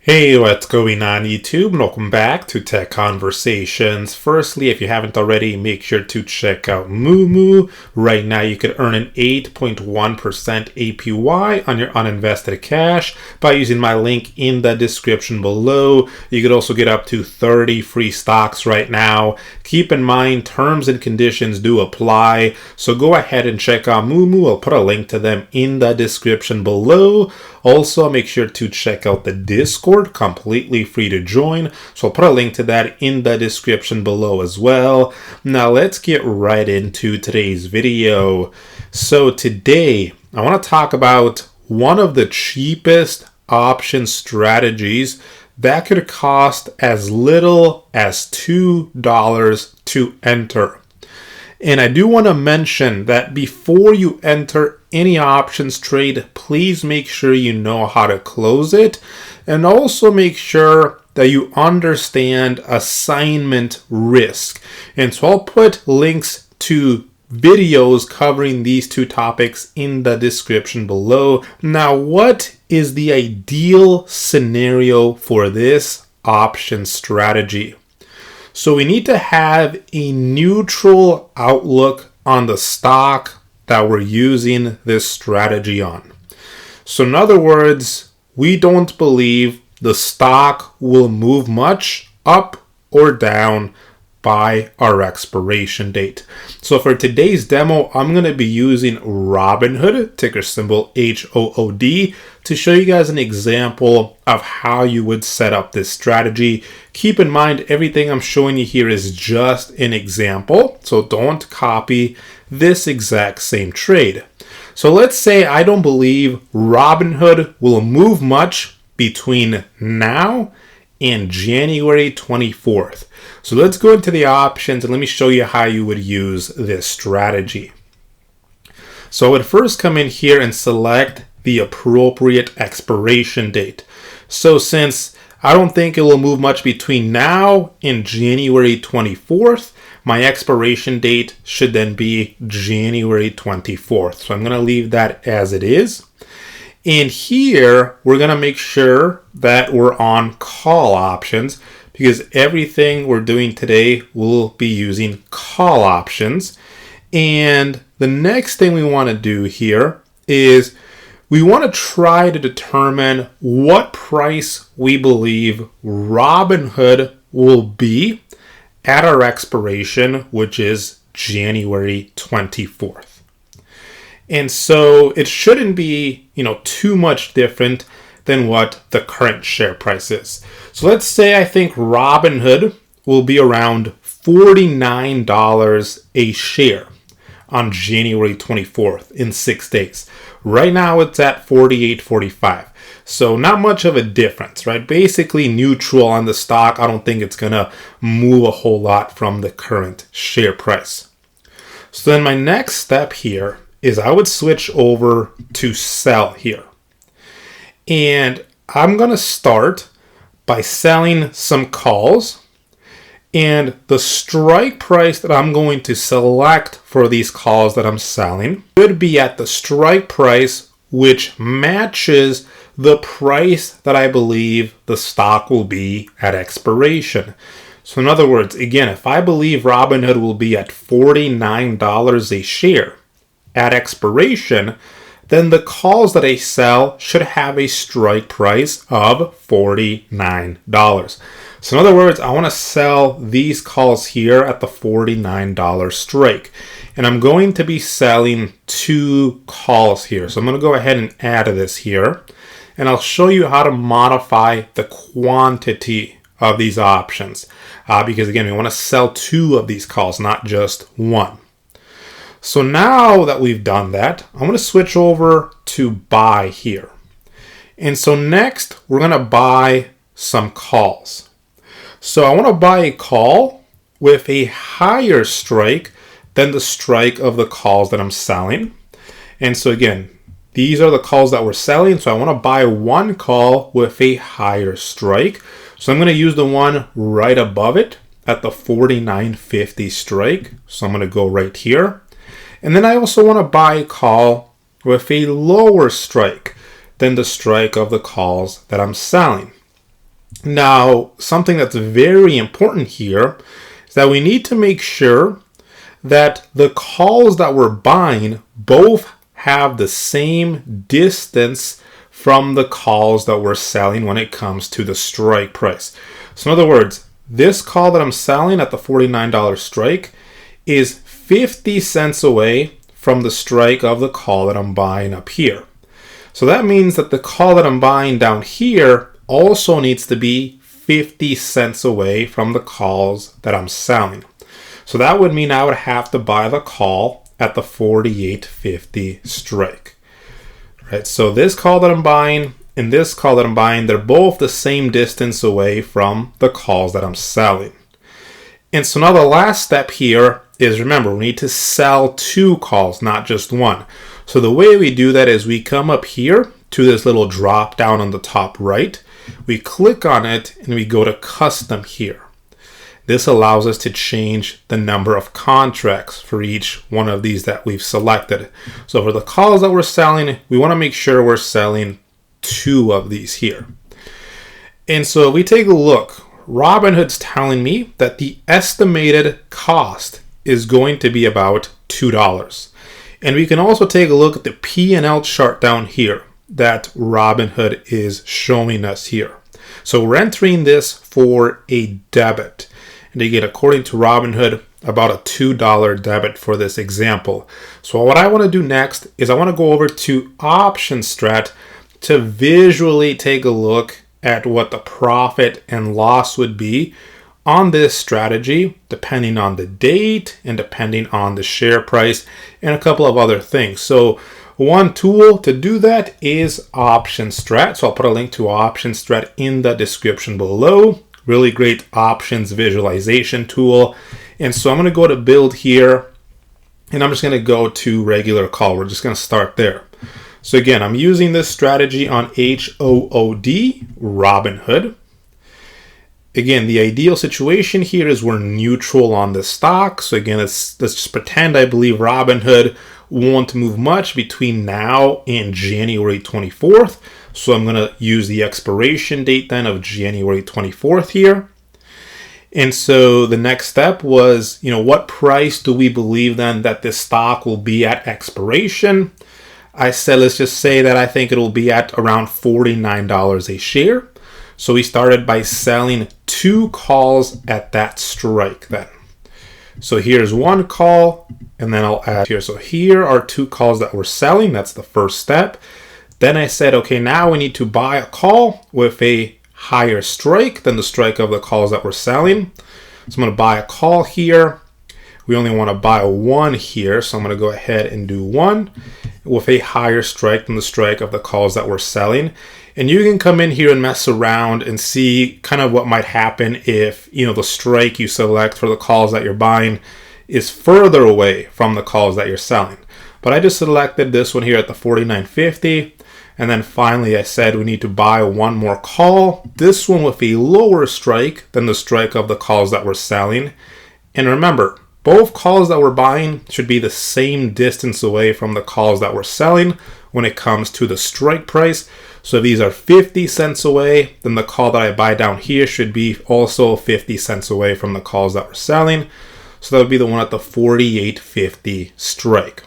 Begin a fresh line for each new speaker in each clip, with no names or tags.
Hey, what's going on YouTube? And welcome back to Tech Conversations. Firstly, if you haven't already, make sure to check out Moomoo. Right now, you could earn an 8.1% APY on your uninvested cash by using my link in the description below. You could also get up to 30 free stocks right now. Keep in mind, terms and conditions do apply, so go ahead and check out Moomoo. I'll put a link to them in the description below. Also, make sure to check out the Discord, completely free to join. So I'll put a link to that in the description below as well. Now let's get right into today's video. So today, I want to talk about one of the cheapest option strategies that could cost as little as $2 to enter. And I do want to mention that before you enter any options trade, please make sure you know how to close it, and also make sure that you understand assignment risk. And so I'll put links to videos covering these two topics in the description below. Now, what is the ideal scenario for this option strategy? So we need to have a neutral outlook on the stock that we're using this strategy on. So in other words, we don't believe the stock will move much up or down by our expiration date. So for today's demo, I'm going to be using Robinhood, ticker symbol HOOD, to show you guys an example of how you would set up this strategy. Keep in mind, everything I'm showing you here is just an example, so don't copy this exact same trade. So let's say I don't believe Robinhood will move much between now and January 24th. So let's go into the options and let me show you how you would use this strategy. So I would first come in here and select the appropriate expiration date. So since I don't think it will move much between now and January 24th, my expiration date should then be January 24th. So I'm going to leave that as it is. And here, we're going to make sure that we're on call options, because everything we're doing today will be using call options. And the next thing we want to do here is we want to try to determine what price we believe Robinhood will be at our expiration, which is January 24th. And so it shouldn't be, too much different than what the current share price is. So let's say I think Robinhood will be around $49 a share on January 24th in 6 days. Right now it's at $48.45. So not much of a difference, right? Basically neutral on the stock. I don't think it's going to move a whole lot from the current share price. So then my next step here is I would switch over to sell here. And I'm going to start by selling some calls. And the strike price that I'm going to select for these calls that I'm selling should be at the strike price, which matches the price that I believe the stock will be at expiration. So in other words, again, if I believe Robinhood will be at $49 a share at expiration, then the calls that I sell should have a strike price of $49. So in other words, I want to sell these calls here at the $49 strike. And I'm going to be selling 2 calls here. So I'm going to go ahead and add this here. And I'll show you how to modify the quantity of these options. Because again, we want to sell 2 of these calls, not just 1. So now that we've done that, I'm going to switch over to buy here. And so next, we're going to buy some calls. So I want to buy a call with a higher strike than the strike of the calls that I'm selling. And so again, these are the calls that we're selling. So I want to buy one call with a higher strike. So I'm going to use the one right above it at the $49.50 strike. So I'm going to go right here. And then I also want to buy a call with a lower strike than the strike of the calls that I'm selling. Now, something that's very important here is that we need to make sure that the calls that we're buying both have the same distance from the calls that we're selling when it comes to the strike price. So in other words, this call that I'm selling at the $49 strike is 50 cents away from the strike of the call that I'm buying up here. So that means that the call that I'm buying down here also needs to be 50 cents away from the calls that I'm selling. So that would mean I would have to buy the call at the 48.50 strike. Right? So this call that I'm buying and this call that I'm buying, they're both the same distance away from the calls that I'm selling. And so now the last step here is, remember, we need to sell 2 calls, not just one. So the way we do that is we come up here to this little drop down on the top right. We click on it and we go to custom here. This allows us to change the number of contracts for each one of these that we've selected. So for the calls that we're selling, we want to make sure we're selling 2 of these here. And so if we take a look, Robinhood's telling me that the estimated cost is going to be about $2. And we can also take a look at the P&L chart down here that Robinhood is showing us here. So we're entering this for a debit. And again, according to Robinhood, about a $2 debit for this example. So what I want to do next is I want to go over to OptionStrat to visually take a look at what the profit and loss would be on this strategy, depending on the date and depending on the share price and a couple of other things. So one tool to do that is OptionStrat. So I'll put a link to OptionStrat in the description below. Really great options visualization tool. And so I'm going to go to build here and I'm just going to go to regular call. We're just going to start there. So again, I'm using this strategy on HOOD, Robinhood. Again, the ideal situation here is we're neutral on the stock. So again, let's just pretend I believe Robinhood won't move much between now and January 24th. So I'm going to use the expiration date then of January 24th here. And so the next step was, what price do we believe then that this stock will be at expiration? I said, let's just say that I think it'll be at around $49 a share. So we started by selling 2 calls at that strike then. So here's one call, and then I'll add here. So here are 2 calls that we're selling. That's the first step. Then I said, okay, now we need to buy a call with a higher strike than the strike of the calls that we're selling. So I'm going to buy a call here. We only want to buy 1 here. So I'm going to go ahead and do 1 with a higher strike than the strike of the calls that we're selling. And you can come in here and mess around and see kind of what might happen if, the strike you select for the calls that you're buying is further away from the calls that you're selling. But I just selected this one here at the $49.50. And then finally I said we need to buy 1 more call. This one with a lower strike than the strike of the calls that we're selling. And remember, both calls that we're buying should be the same distance away from the calls that we're selling when it comes to the strike price. So if these are 50 cents away, then the call that I buy down here should be also 50 cents away from the calls that we're selling. So that would be the one at the 48.50 strike.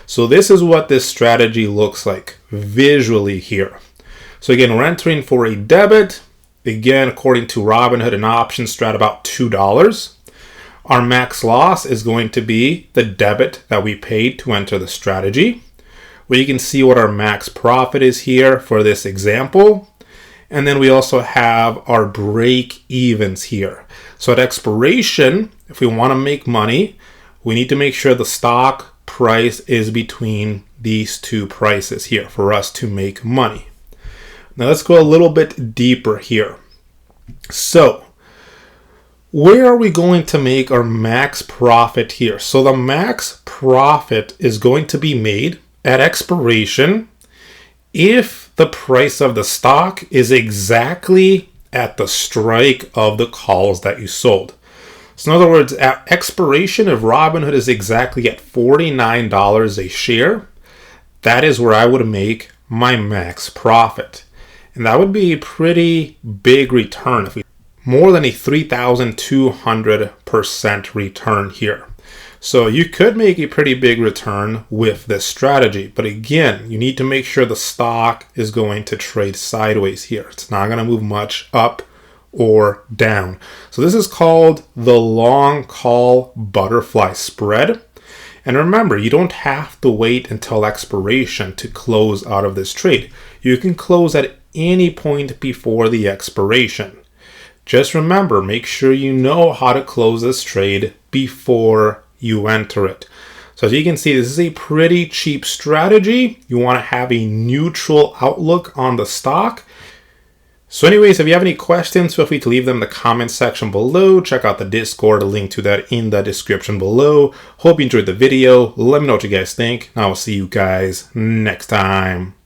So this is what this strategy looks like visually here. So again, we're entering for a debit. Again, according to Robinhood and OptionStrat, about $2. Our max loss is going to be the debit that we paid to enter the strategy. Where you can see what our max profit is here for this example. And then we also have our break evens here. So at expiration, if we want to make money, we need to make sure the stock price is between these 2 prices here for us to make money. Now let's go a little bit deeper here. So where are we going to make our max profit here? So the max profit is going to be made at expiration if the price of the stock is exactly at the strike of the calls that you sold. So in other words, at expiration, if Robinhood is exactly at $49 a share, that is where I would make my max profit. And that would be a pretty big return. More than a 3,200% return here. So you could make a pretty big return with this strategy. But again, you need to make sure the stock is going to trade sideways here. It's not going to move much up or down. So this is called the long call butterfly spread. And remember, you don't have to wait until expiration to close out of this trade. You can close at any point before the expiration. Just remember, make sure you know how to close this trade before you enter it. So as you can see, this is a pretty cheap strategy. You want to have a neutral outlook on the stock. So anyways, if you have any questions, feel free to leave them in the comment section below. Check out the Discord, a link to that in the description below. Hope you enjoyed the video. Let me know what you guys think, and I will see you guys next time.